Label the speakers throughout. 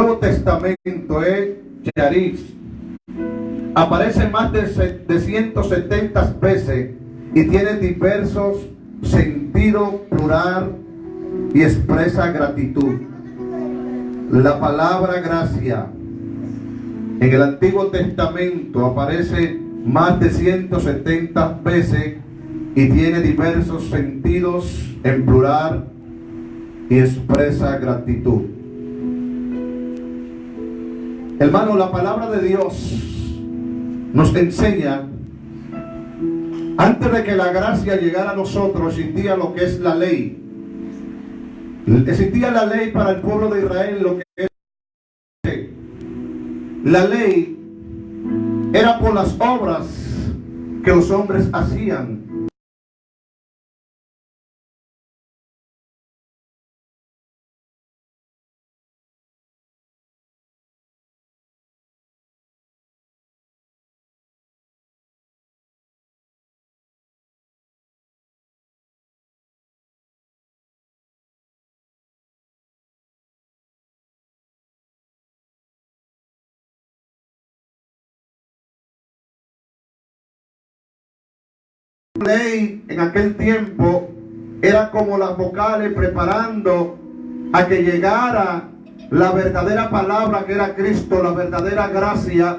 Speaker 1: Nuevo Testamento es Charis. Aparece más de 170 veces y tiene diversos sentidos plural y expresa gratitud. La palabra gracia en el Antiguo Testamento aparece más de 170 veces y tiene diversos sentidos en plural y expresa gratitud. Hermano, la palabra de Dios nos enseña, antes de que la gracia llegara a nosotros, existía lo que es la ley. Existía la ley para el pueblo de Israel, lo que es la ley era por las obras que los hombres hacían. La ley en aquel tiempo era como las vocales preparando a que llegara la verdadera palabra, que era Cristo, la verdadera gracia,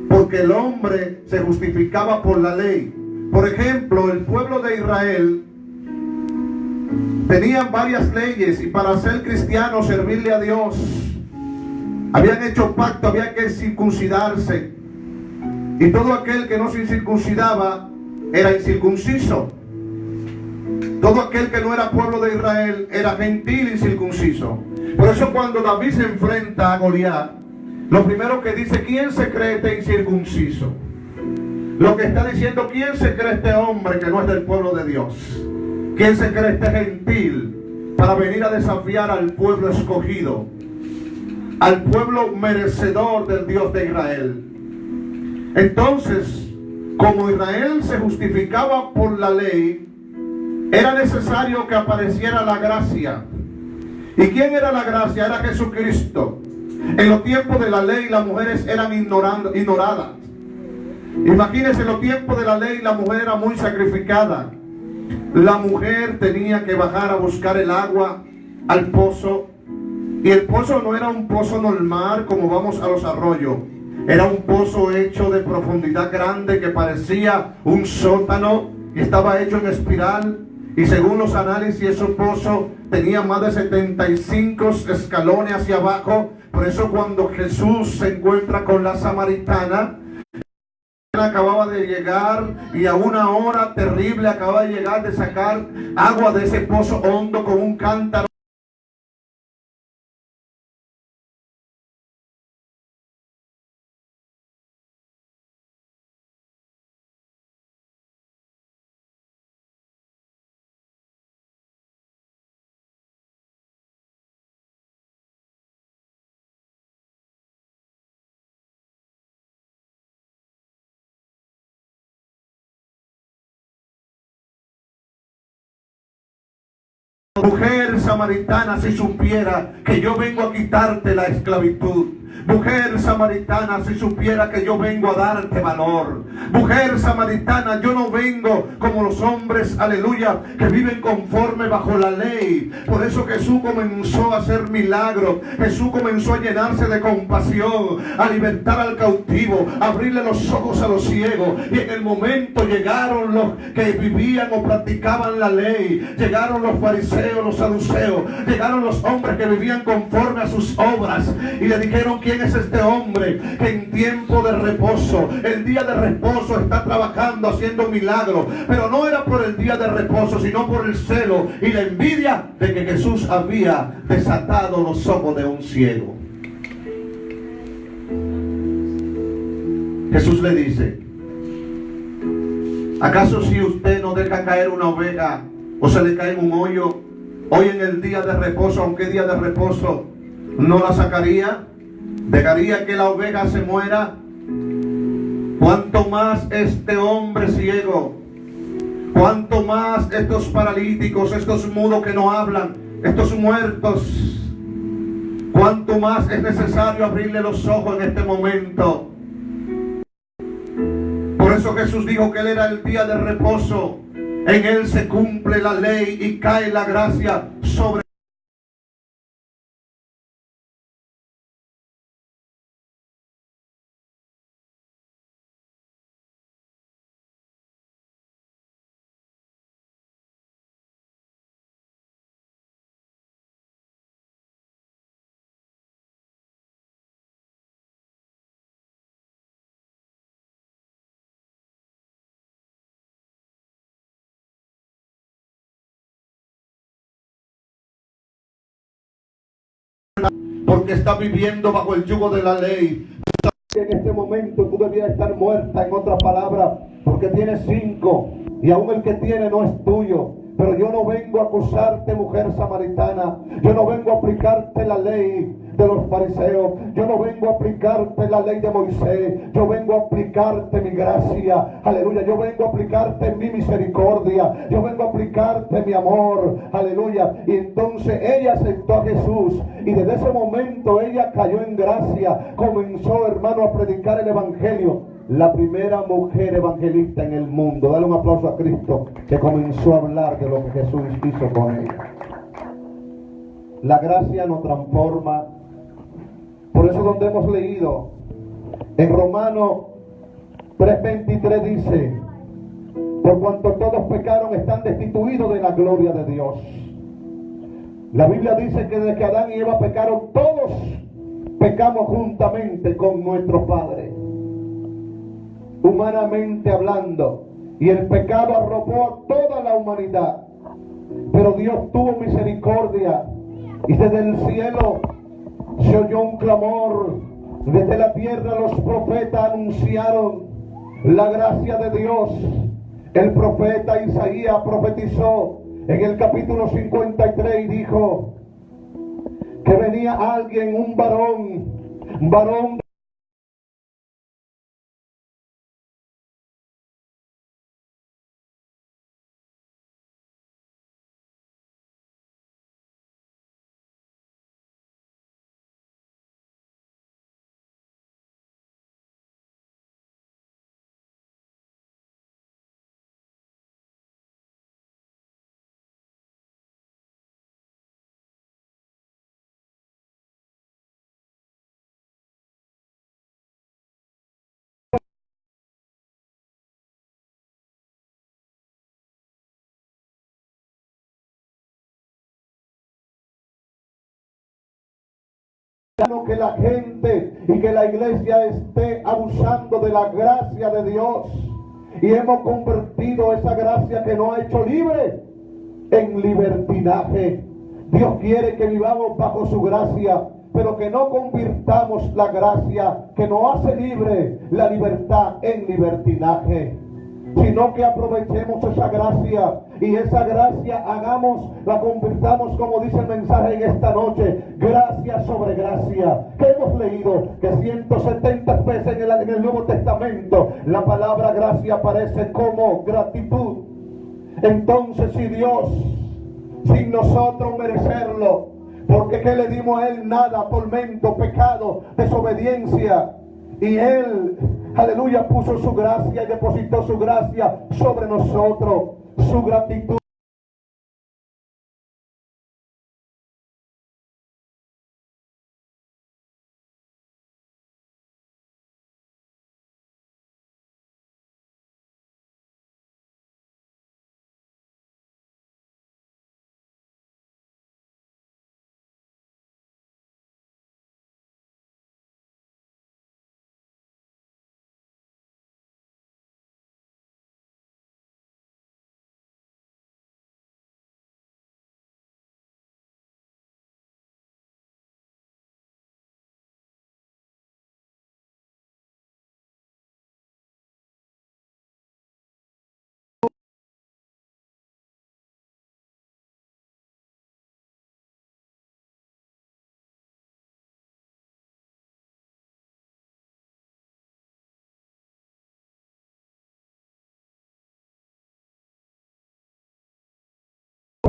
Speaker 1: porque el hombre se justificaba por la ley. Por ejemplo, el pueblo de Israel tenían varias leyes, y para ser cristiano, servirle a Dios, habían hecho pacto, había que circuncidarse, y todo aquel que no se circuncidaba era incircunciso. Todo aquel que no era pueblo de Israel era gentil incircunciso. Por eso cuando David se enfrenta a Goliat, lo primero que dice: ¿quién se cree este incircunciso? Lo que está diciendo: ¿quién se cree este hombre que no es del pueblo de Dios? ¿Quién se cree este gentil para venir a desafiar al pueblo escogido, al pueblo merecedor del Dios de Israel? Entonces, como Israel se justificaba por la ley, era necesario que apareciera la gracia. ¿Y quién era la gracia? Era Jesucristo. En los tiempos de la ley las mujeres eran ignoradas. Imagínense, en los tiempos de la ley la mujer era muy sacrificada. La mujer tenía que bajar a buscar el agua al pozo. Y el pozo no era un pozo normal como vamos a los arroyos. Era un pozo hecho de profundidad grande que parecía un sótano y estaba hecho en espiral. Y según los análisis, ese pozo tenía más de 75 escalones hacia abajo. Por eso cuando Jesús se encuentra con la samaritana, acababa de llegar y a una hora terrible acababa de llegar de sacar agua de ese pozo hondo con un cántaro. Mujer samaritana, si supiera que yo vengo a quitarte la esclavitud. Mujer samaritana, si supiera que yo vengo a darte valor. Mujer samaritana, yo no vengo como los hombres, aleluya, que viven conforme bajo la ley. Por eso Jesús comenzó a hacer milagros. Jesús comenzó a llenarse de compasión, a libertar al cautivo, a abrirle los ojos a los ciegos. Y en el momento llegaron los que vivían o practicaban la ley. Llegaron los fariseos, los saduceos. Llegaron los hombres que vivían conforme a sus obras. Y le dijeron: ¿quién es este hombre que en tiempo de reposo, el día de reposo, está trabajando, haciendo milagros? Pero no era por el día de reposo, sino por el celo y la envidia de que Jesús había desatado los ojos de un ciego. Jesús le dice: ¿acaso si usted no deja caer una oveja o se le cae en un hoyo, hoy en el día de reposo, aunque día de reposo, no la sacaría? ¿Dejaría que la oveja se muera? ¿Cuánto más este hombre ciego? ¿Cuánto más estos paralíticos, estos mudos que no hablan, estos muertos? Cuanto más es necesario abrirle los ojos en este momento. Por eso Jesús dijo que Él era el día de reposo. En Él se cumple la ley y cae la gracia sobre porque está viviendo bajo el yugo de la ley. En este momento tú debías estar muerta, en otras palabras, porque tienes 5 y aún el que tiene no es tuyo. Pero yo no vengo a acusarte, mujer samaritana. Yo no vengo a aplicarte la ley de los fariseos. Yo no vengo a aplicarte la ley de Moisés. Yo vengo a aplicarte mi gracia. Aleluya. Yo vengo a aplicarte mi misericordia. Yo vengo a aplicarte mi amor. Aleluya. Y entonces ella aceptó a Jesús. Y desde ese momento ella cayó en gracia. Comenzó, hermano, a predicar el evangelio. La primera mujer evangelista en el mundo. Dale un aplauso a Cristo, que comenzó a hablar de lo que Jesús hizo con ella. La gracia nos transforma. Por eso donde hemos leído en Romanos 3:23 dice: por cuanto todos pecaron, están destituidos de la gloria de Dios. La Biblia dice que desde que Adán y Eva pecaron, todos pecamos juntamente con nuestro Padre, humanamente hablando, y el pecado arropó a toda la humanidad. Pero Dios tuvo misericordia, y desde el cielo se oyó un clamor. Desde la tierra los profetas anunciaron la gracia de Dios. El profeta Isaías profetizó en el capítulo 53 y dijo que venía alguien, un varón que la gente y que la iglesia esté abusando de la gracia de Dios, y hemos convertido esa gracia que nos ha hecho libre en libertinaje. Dios quiere que vivamos bajo su gracia, pero que no convirtamos la gracia que nos hace libre, la libertad, en libertinaje, sino que aprovechemos esa gracia, y esa gracia la convirtamos, como dice el mensaje en esta noche, gracia sobre gracia. Que hemos leído que 170 veces en el Nuevo Testamento la palabra gracia aparece como gratitud. Entonces, si Dios, sin nosotros merecerlo, porque ¿qué le dimos a Él? Nada, tormento, pecado, desobediencia, y Él, aleluya, puso su gracia y depositó su gracia sobre nosotros, su gratitud.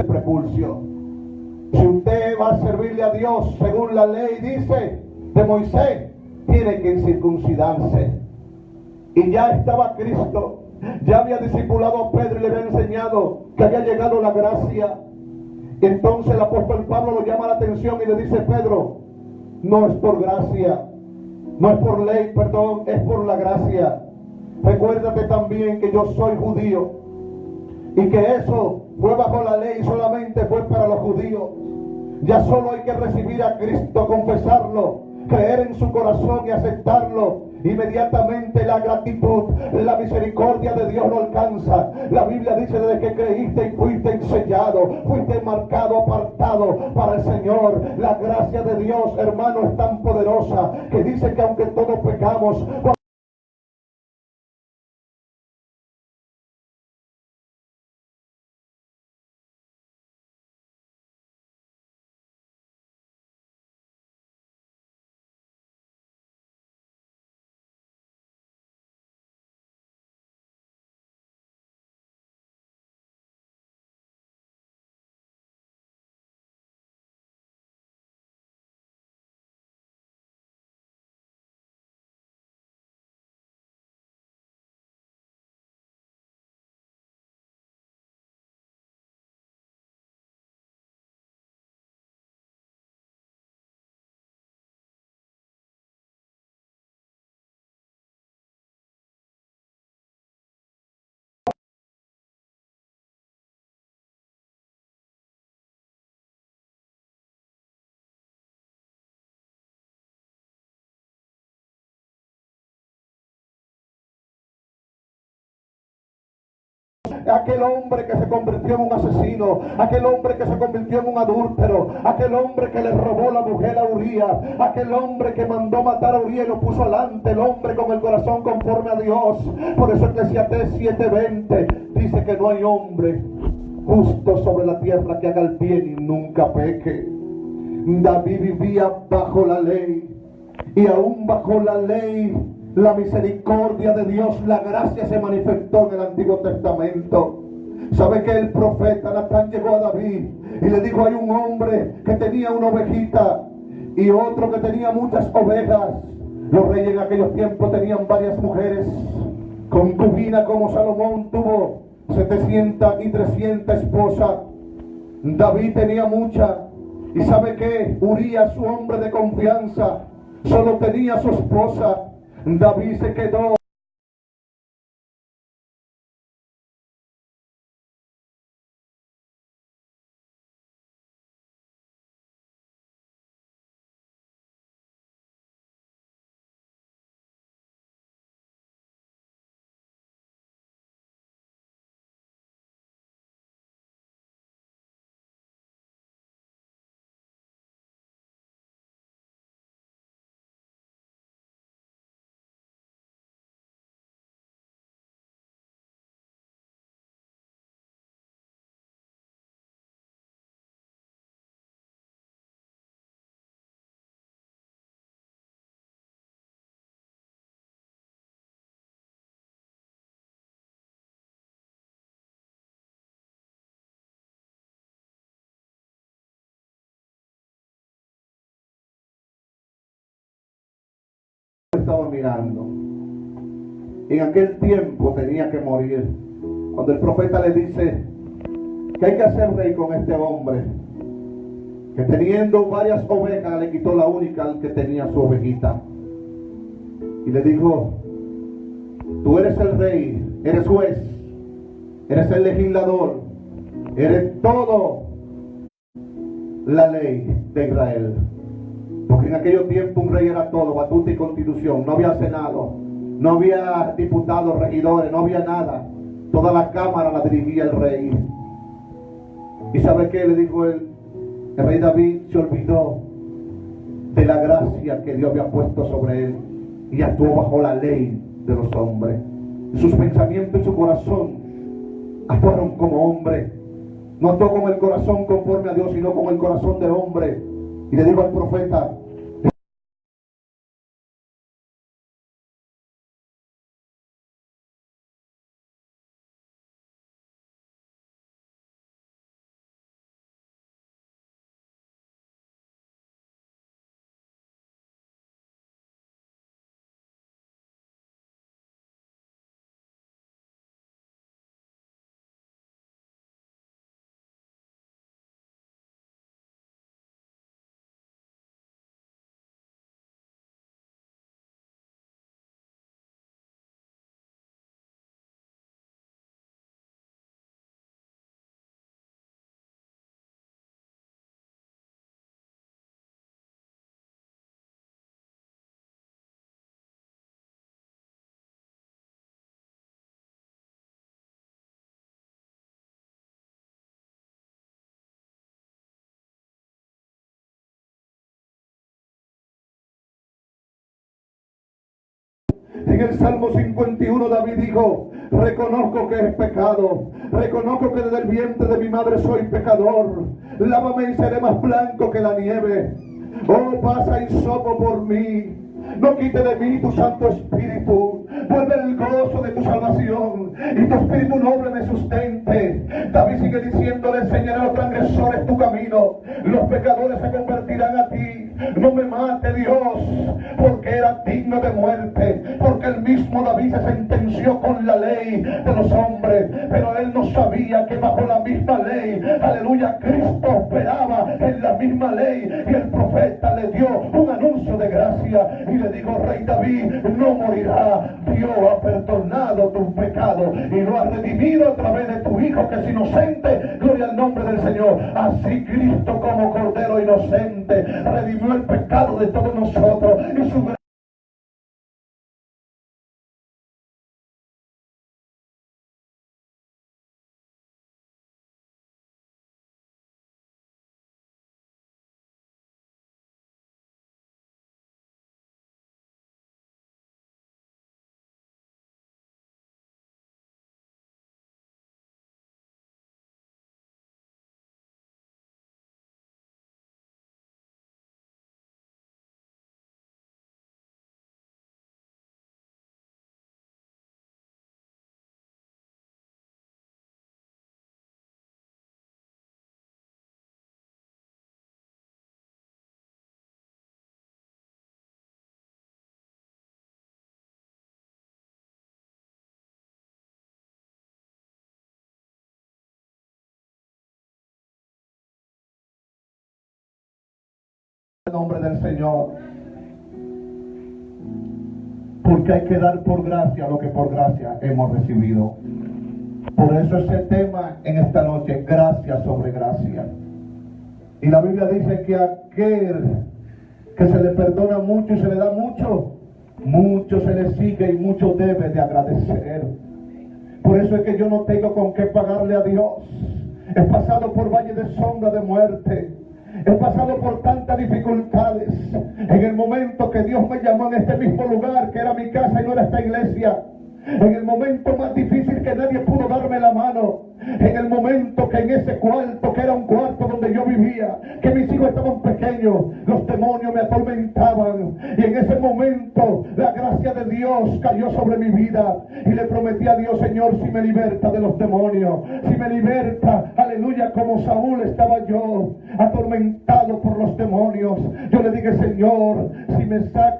Speaker 1: Prepulsión. Si usted va a servirle a Dios según la ley dice de Moisés, tiene que circuncidarse. Y ya estaba Cristo, ya había discipulado a Pedro y le había enseñado que había llegado la gracia. Entonces el apóstol Pablo lo llama la atención y le dice: Pedro, no es por gracia, no es por ley, perdón, es por la gracia. Recuérdate también que yo soy judío y que eso fue bajo la ley y solamente fue para los judíos. Ya solo hay que recibir a Cristo, confesarlo, creer en su corazón y aceptarlo. Inmediatamente la gratitud, la misericordia de Dios lo alcanza. La Biblia dice: desde que creíste y fuiste sellado, fuiste marcado, apartado para el Señor. La gracia de Dios, hermano, es tan poderosa que dice que aunque todos pecamos, aquel hombre que se convirtió en un asesino, aquel hombre que se convirtió en un adúltero, aquel hombre que le robó la mujer a Urías, aquel hombre que mandó matar a Urías y lo puso alante, el hombre con el corazón conforme a Dios. Por eso Eclesiastés 7:20 dice que no hay hombre justo sobre la tierra que haga el bien y nunca peque. David vivía bajo la ley, y aún bajo la ley la misericordia de Dios, la gracia se manifestó en el Antiguo Testamento. ¿Sabe que el profeta Natán llegó a David y le dijo: hay un hombre que tenía una ovejita y otro que tenía muchas ovejas? Los reyes en aquellos tiempos tenían varias mujeres. Concubina como Salomón tuvo 700 y 300 esposas. David tenía muchas. ¿Y sabe qué? Urías, su hombre de confianza, solo tenía a su esposa. David se quedó estaba mirando. En aquel tiempo tenía que morir. Cuando el profeta le dice: ¿qué hay que hacer, rey, con este hombre? Que teniendo varias ovejas le quitó la única al que tenía su ovejita. Y le dijo: tú eres el rey, eres juez, eres el legislador, eres todo la ley de Israel. Porque en aquellos tiempos un rey era todo, batuta y constitución. No había senado, no había diputados, regidores, no había nada. Toda la cámara la dirigía el rey. ¿Y sabe qué le dijo él? El rey David se olvidó de la gracia que Dios había puesto sobre él y actuó bajo la ley de los hombres. Sus pensamientos y su corazón actuaron como hombre. No actuó con el corazón conforme a Dios, sino con el corazón de hombre. Y le dijo al profeta: En el Salmo 51 David dijo: reconozco que es pecado, reconozco que desde el vientre de mi madre soy pecador. Lávame y seré más blanco que la nieve. Oh, pasa hisopo por mí. No quite de mí tu Santo Espíritu. Vuelve el gozo de tu salvación y tu Espíritu noble me sustente. David sigue diciéndole: enseñaré a los transgresores tu camino, los pecadores se convertirán a ti. No me mate, Dios, porque era digno de muerte, porque el mismo David se sentenció con la ley de los hombres, pero él no sabía que bajo la misma ley, aleluya, Cristo operaba en la misma ley, y el profeta le dio un anuncio de gracia y le dijo: rey David no morirá, Dios ha perdonado tu pecado y lo ha redimido a través de tu Hijo que es inocente. Gloria al nombre del Señor. Así Cristo, como Cordero inocente, redimió el pecado de todos nosotros y su nombre del Señor, porque hay que dar por gracia lo que por gracia hemos recibido. Por eso ese tema en esta noche: gracia sobre gracia. Y la Biblia dice que aquel que se le perdona mucho y se le da mucho, mucho se le sigue y mucho debe de agradecer. Por eso es que yo no tengo con qué pagarle a Dios. He pasado por valle de sombra de muerte. He pasado por tantas dificultades. En el momento que Dios me llamó en este mismo lugar, que era mi casa y no era esta iglesia, en el momento más difícil que nadie pudo darme la mano, en el momento que en ese cuarto, que era un cuarto donde yo vivía, que mis hijos estaban pequeños, los demonios me atormentaban, y en ese momento la gracia de Dios cayó sobre mi vida, y le prometí a Dios: Señor, si me liberta de los demonios, si me liberta, aleluya, como Saúl estaba yo, atormentado por los demonios, yo le dije: Señor, si me saca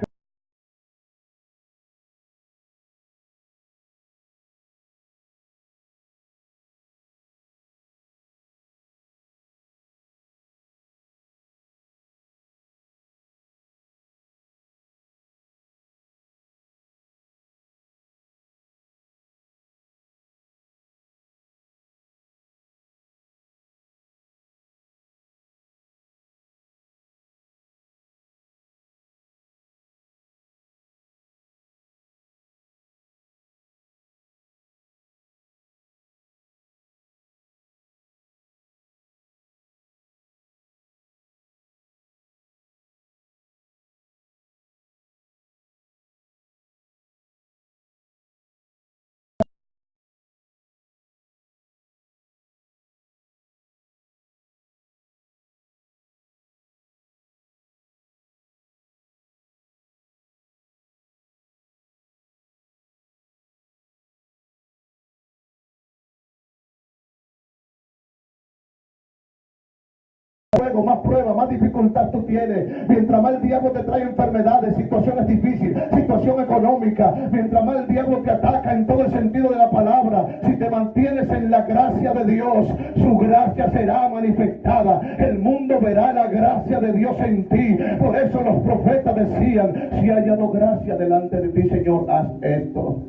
Speaker 1: fuego, más prueba, más dificultad tú tienes, mientras más el diablo te trae enfermedades, situaciones difíciles, situación económica, mientras más el diablo te ataca en todo el sentido de la palabra, si te mantienes en la gracia de Dios, su gracia será manifestada. El mundo verá la gracia de Dios en ti. Por eso los profetas decían: si he hallado gracia delante de ti, Señor, haz esto.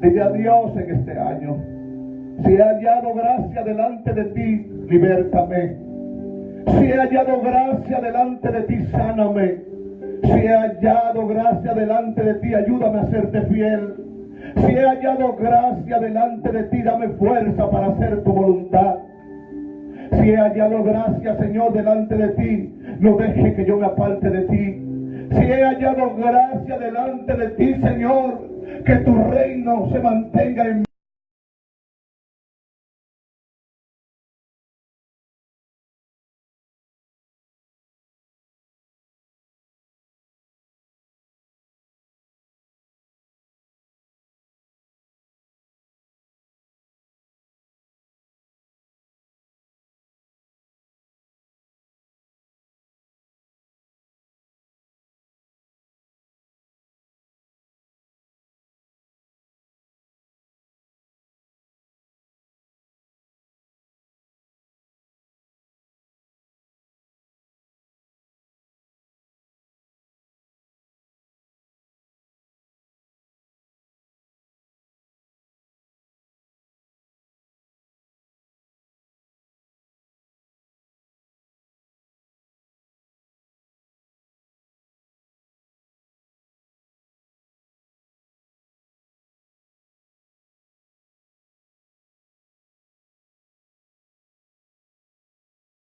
Speaker 1: Dile a Dios en este año: si he hallado gracia delante de ti, libértame. Si he hallado gracia delante de ti, sáname. Si he hallado gracia delante de ti, ayúdame a serte fiel. Si he hallado gracia delante de ti, dame fuerza para hacer tu voluntad. Si he hallado gracia, Señor, delante de ti, no deje que yo me aparte de ti. Si he hallado gracia delante de ti, Señor, que tu reino se mantenga en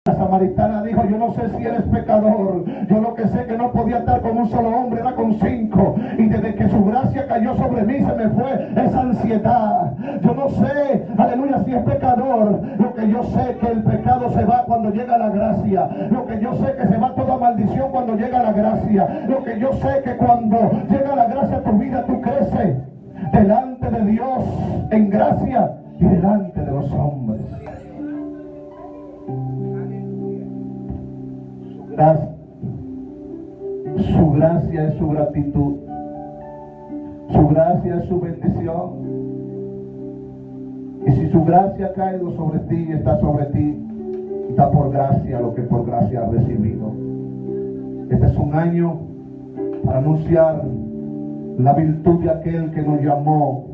Speaker 1: La samaritana dijo: yo no sé si eres pecador, yo lo que sé que no podía estar con un solo hombre, era con 5, y desde que su gracia cayó sobre mí se me fue esa ansiedad. Yo no sé, aleluya, si es pecador. Lo que yo sé que el pecado se va cuando llega la gracia. Lo que yo sé que se va toda maldición cuando llega la gracia. Lo que yo sé que cuando llega la gracia a tu vida, tú creces delante de Dios en gracia y delante de los hombres. Su gracia es su gratitud, su gracia es su bendición. Y si su gracia ha caído sobre ti y está sobre ti, está por gracia lo que por gracia has recibido. Este es un año para anunciar la virtud de aquel que nos llamó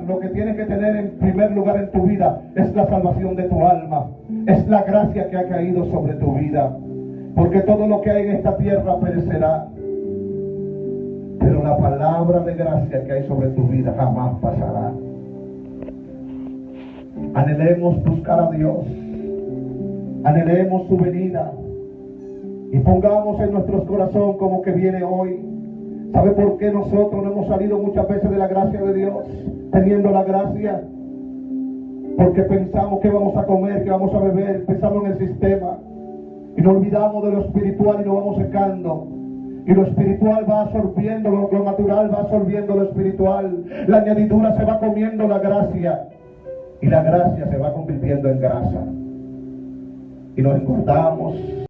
Speaker 1: lo que tienes que tener en primer lugar en tu vida es la salvación de tu alma, es la gracia que ha caído sobre tu vida, porque todo lo que hay en esta tierra perecerá, pero la palabra de gracia que hay sobre tu vida jamás pasará. Anhelemos buscar a Dios, anhelemos su venida y pongamos en nuestros corazones como que viene hoy. ¿Sabe por qué nosotros no hemos salido muchas veces de la gracia de Dios, teniendo la gracia? Porque pensamos que vamos a comer, que vamos a beber, pensamos en el sistema y nos olvidamos de lo espiritual y nos vamos secando. Y lo espiritual va absorbiendo, lo natural va absorbiendo lo espiritual. La añadidura se va comiendo la gracia y la gracia se va convirtiendo en grasa. Y nos engordamos.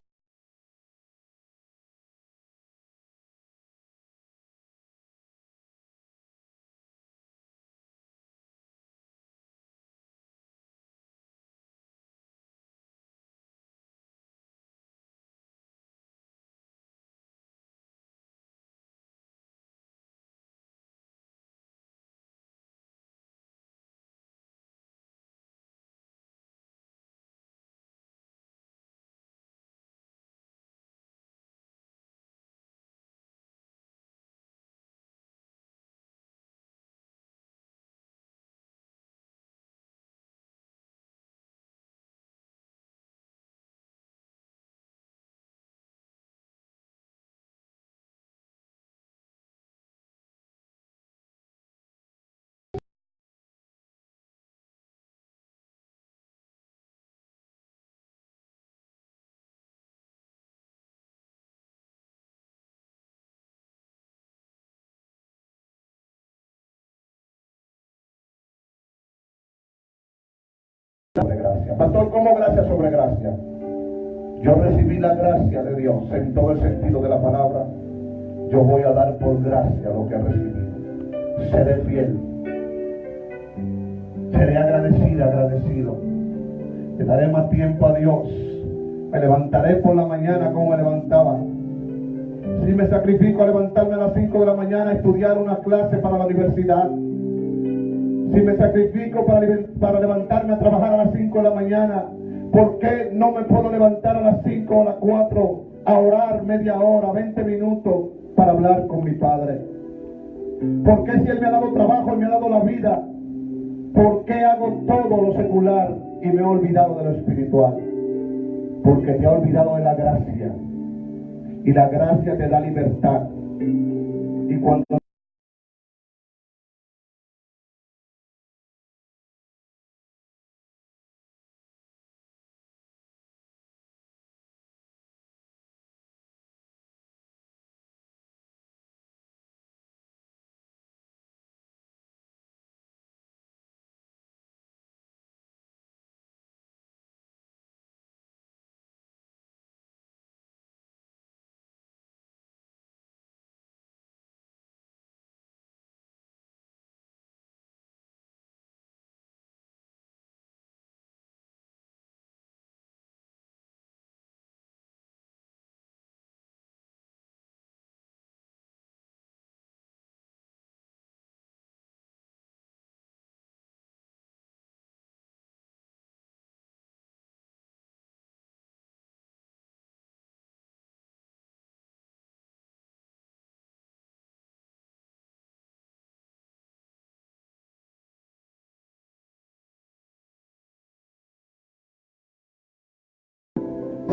Speaker 1: Sobre gracia. Pastor, ¿cómo gracia sobre gracia? Yo recibí la gracia de Dios en todo el sentido de la palabra. Yo voy a dar por gracia lo que he recibido. Seré fiel. Seré agradecido. Le daré más tiempo a Dios. Me levantaré por la mañana como me levantaba. Si me sacrifico a levantarme a las 5 de la mañana a estudiar una clase para la universidad. Si me sacrifico para levantarme a trabajar a las 5 de la mañana, ¿por qué no me puedo levantar a las 5 o a las 4 a orar media hora, 20 minutos para hablar con mi Padre? ¿Por qué si Él me ha dado trabajo y me ha dado la vida, por qué hago todo lo secular y me he olvidado de lo espiritual? Porque te he olvidado de la gracia. Y la gracia te da libertad. Y cuando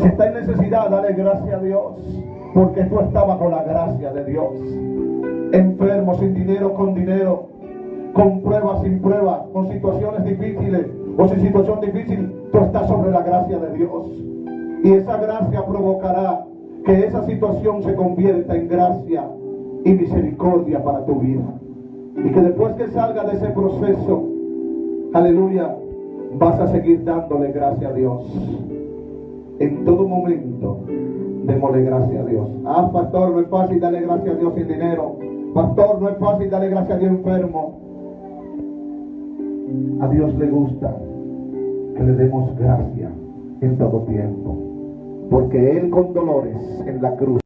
Speaker 1: si está en necesidad, dale gracias a Dios, porque tú estás bajo la gracia de Dios. Enfermo, sin dinero, con dinero, con pruebas, sin pruebas, con situaciones difíciles o sin situación difícil, tú estás sobre la gracia de Dios. Y esa gracia provocará que esa situación se convierta en gracia y misericordia para tu vida. Y que después que salga de ese proceso, aleluya, vas a seguir dándole gracias a Dios. En todo momento, démosle gracias a Dios. Ah, pastor, no es fácil darle gracias a Dios sin dinero. Pastor, no es fácil darle gracias a Dios enfermo. A Dios le gusta que le demos gracia en todo tiempo. Porque Él con dolores en la cruz